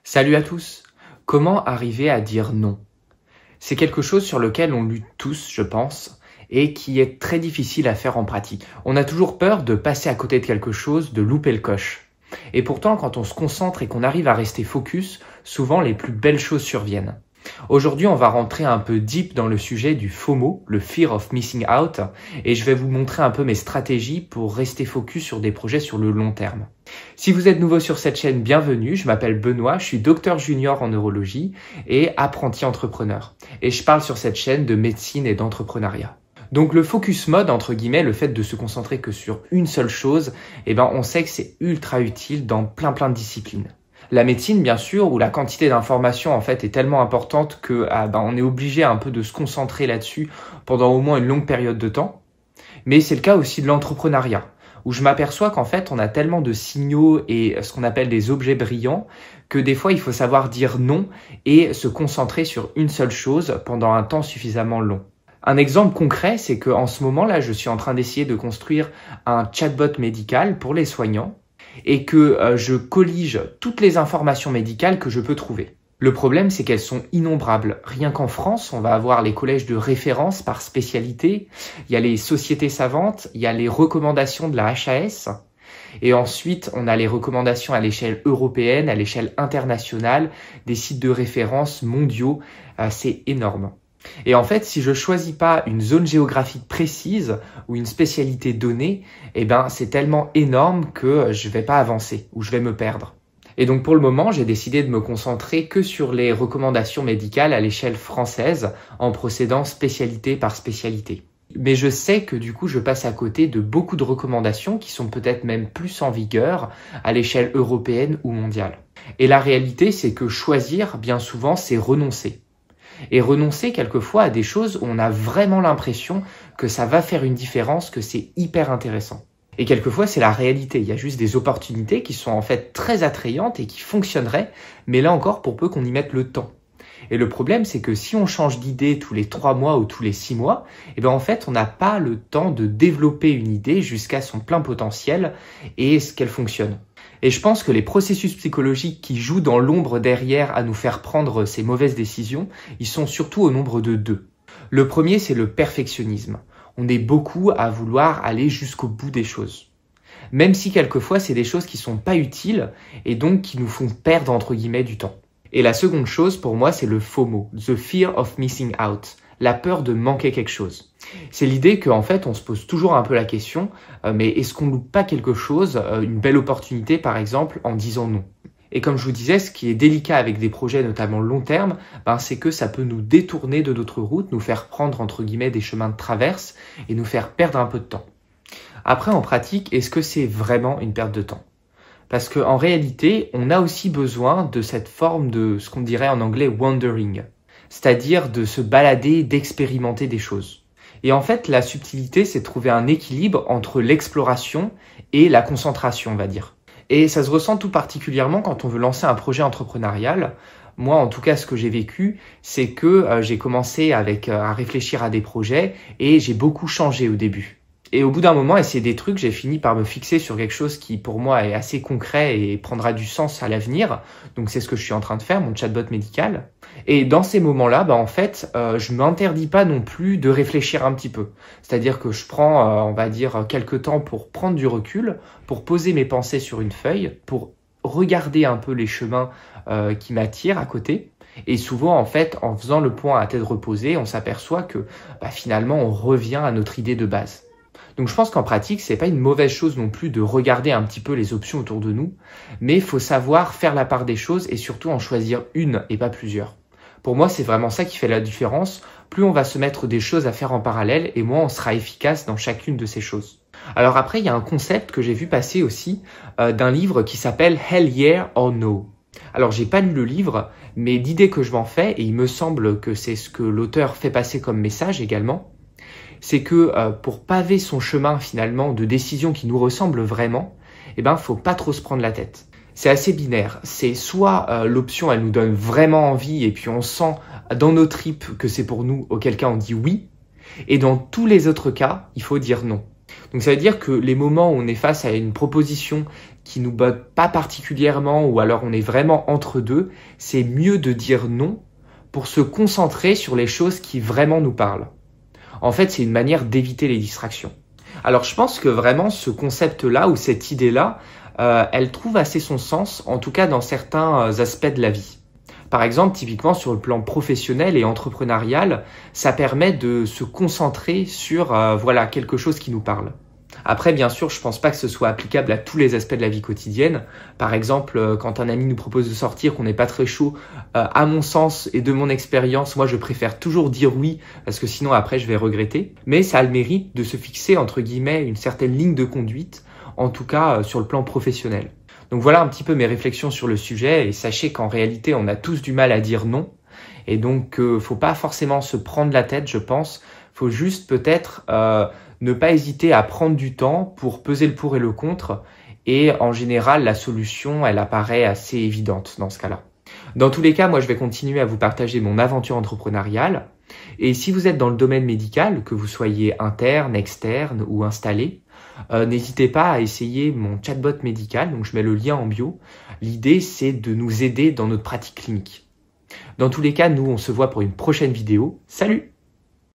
Salut à tous! Comment arriver à dire non? C'est quelque chose sur lequel on lutte tous, je pense, et qui est très difficile à faire en pratique. On a toujours peur de passer à côté de quelque chose, de louper le coche. Et pourtant, quand on se concentre et qu'on arrive à rester focus, souvent les plus belles choses surviennent. Aujourd'hui, on va rentrer un peu deep dans le sujet du FOMO, le Fear of Missing Out, et je vais vous montrer un peu mes stratégies pour rester focus sur des projets sur le long terme. Si vous êtes nouveau sur cette chaîne, bienvenue, je m'appelle Benoît, je suis docteur junior en neurologie et apprenti entrepreneur. Et je parle sur cette chaîne de médecine et d'entrepreneuriat. Donc le focus mode, entre guillemets, le fait de se concentrer que sur une seule chose, on sait que c'est ultra utile dans plein de disciplines. La médecine, bien sûr, où la quantité d'informations en fait est tellement importante que on est obligé un peu de se concentrer là-dessus pendant au moins une longue période de temps. Mais c'est le cas aussi de l'entrepreneuriat, où je m'aperçois qu'en fait on a tellement de signaux et ce qu'on appelle des objets brillants que des fois il faut savoir dire non et se concentrer sur une seule chose pendant un temps suffisamment long. Un exemple concret, c'est qu'en ce moment-là, je suis en train d'essayer de construire un chatbot médical pour les soignants et que je collige toutes les informations médicales que je peux trouver. Le problème, c'est qu'elles sont innombrables. Rien qu'en France, on va avoir les collèges de référence par spécialité, il y a les sociétés savantes, il y a les recommandations de la HAS, et ensuite, on a les recommandations à l'échelle européenne, à l'échelle internationale, des sites de référence mondiaux, c'est énorme. Et en fait, si je choisis pas une zone géographique précise ou une spécialité donnée, c'est tellement énorme que je vais pas avancer ou je vais me perdre. Et donc pour le moment, j'ai décidé de me concentrer que sur les recommandations médicales à l'échelle française en procédant spécialité par spécialité. Mais je sais que du coup, je passe à côté de beaucoup de recommandations qui sont peut-être même plus en vigueur à l'échelle européenne ou mondiale. Et la réalité, c'est que choisir, bien souvent, c'est renoncer. Et renoncer quelquefois à des choses où on a vraiment l'impression que ça va faire une différence, que c'est hyper intéressant. Et quelquefois, c'est la réalité. Il y a juste des opportunités qui sont en fait très attrayantes et qui fonctionneraient, mais là encore, pour peu qu'on y mette le temps. Et le problème, c'est que si on change d'idée tous les 3 mois ou tous les 6 mois, en fait, on n'a pas le temps de développer une idée jusqu'à son plein potentiel et qu'elle fonctionne. Et je pense que les processus psychologiques qui jouent dans l'ombre derrière à nous faire prendre ces mauvaises décisions, ils sont surtout au nombre de 2. Le premier, c'est le perfectionnisme. On est beaucoup à vouloir aller jusqu'au bout des choses. Même si quelquefois, c'est des choses qui sont pas utiles et donc qui nous font perdre entre guillemets du temps. Et la seconde chose, pour moi, c'est le FOMO, the fear of missing out, la peur de manquer quelque chose. C'est l'idée qu'en fait, on se pose toujours un peu la question, mais est-ce qu'on loupe pas quelque chose, une belle opportunité par exemple, en disant non? Et comme je vous disais, ce qui est délicat avec des projets notamment long terme, c'est que ça peut nous détourner de notre route, nous faire prendre entre guillemets des chemins de traverse et nous faire perdre un peu de temps. Après, en pratique, est-ce que c'est vraiment une perte de temps? Parce qu'en réalité, on a aussi besoin de cette forme de ce qu'on dirait en anglais wandering, c'est-à-dire de se balader, d'expérimenter des choses. Et en fait, la subtilité, c'est de trouver un équilibre entre l'exploration et la concentration, on va dire. Et ça se ressent tout particulièrement quand on veut lancer un projet entrepreneurial. Moi, en tout cas, ce que j'ai vécu, c'est que j'ai commencé à réfléchir à des projets et j'ai beaucoup changé au début. Et au bout d'un moment, essayer des trucs, j'ai fini par me fixer sur quelque chose qui, pour moi, est assez concret et prendra du sens à l'avenir. Donc, c'est ce que je suis en train de faire, mon chatbot médical. Et dans ces moments-là, en fait, je m'interdis pas non plus de réfléchir un petit peu. C'est-à-dire que je prends, on va dire, quelques temps pour prendre du recul, pour poser mes pensées sur une feuille, pour regarder un peu les chemins qui m'attirent à côté. Et souvent, en fait, en faisant le point à tête reposée, on s'aperçoit que finalement, on revient à notre idée de base. Donc je pense qu'en pratique, c'est pas une mauvaise chose non plus de regarder un petit peu les options autour de nous, mais il faut savoir faire la part des choses et surtout en choisir une et pas plusieurs. Pour moi, c'est vraiment ça qui fait la différence. Plus on va se mettre des choses à faire en parallèle et moins on sera efficace dans chacune de ces choses. Alors après, il y a un concept que j'ai vu passer aussi d'un livre qui s'appelle Hell Yeah or No. Alors j'ai pas lu le livre, mais l'idée que je m'en fais, et il me semble que c'est ce que l'auteur fait passer comme message également, c'est que pour paver son chemin finalement de décisions qui nous ressemblent vraiment, faut pas trop se prendre la tête. C'est assez binaire. C'est soit l'option elle nous donne vraiment envie et puis on sent dans nos tripes que c'est pour nous, auquel cas on dit oui, et dans tous les autres cas, il faut dire non. Donc ça veut dire que les moments où on est face à une proposition qui nous botte pas particulièrement ou alors on est vraiment entre deux, c'est mieux de dire non pour se concentrer sur les choses qui vraiment nous parlent. En fait, c'est une manière d'éviter les distractions. Alors je pense que vraiment ce concept-là ou cette idée-là, elle trouve assez son sens, en tout cas dans certains aspects de la vie. Par exemple, typiquement sur le plan professionnel et entrepreneurial, ça permet de se concentrer sur voilà, quelque chose qui nous parle. Après, bien sûr, je ne pense pas que ce soit applicable à tous les aspects de la vie quotidienne. Par exemple, quand un ami nous propose de sortir, qu'on n'est pas très chaud, à mon sens et de mon expérience, moi je préfère toujours dire oui, parce que sinon après je vais regretter. Mais ça a le mérite de se fixer, entre guillemets, une certaine ligne de conduite, en tout cas sur le plan professionnel. Donc voilà un petit peu mes réflexions sur le sujet, et sachez qu'en réalité, on a tous du mal à dire non. Et donc, faut pas forcément se prendre la tête, je pense. Faut juste peut-être ne pas hésiter à prendre du temps pour peser le pour et le contre. Et en général, la solution, elle apparaît assez évidente dans ce cas-là. Dans tous les cas, moi, je vais continuer à vous partager mon aventure entrepreneuriale. Et si vous êtes dans le domaine médical, que vous soyez interne, externe ou installé, n'hésitez pas à essayer mon chatbot médical. Donc, je mets le lien en bio. L'idée, c'est de nous aider dans notre pratique clinique. Dans tous les cas, nous, on se voit pour une prochaine vidéo. Salut!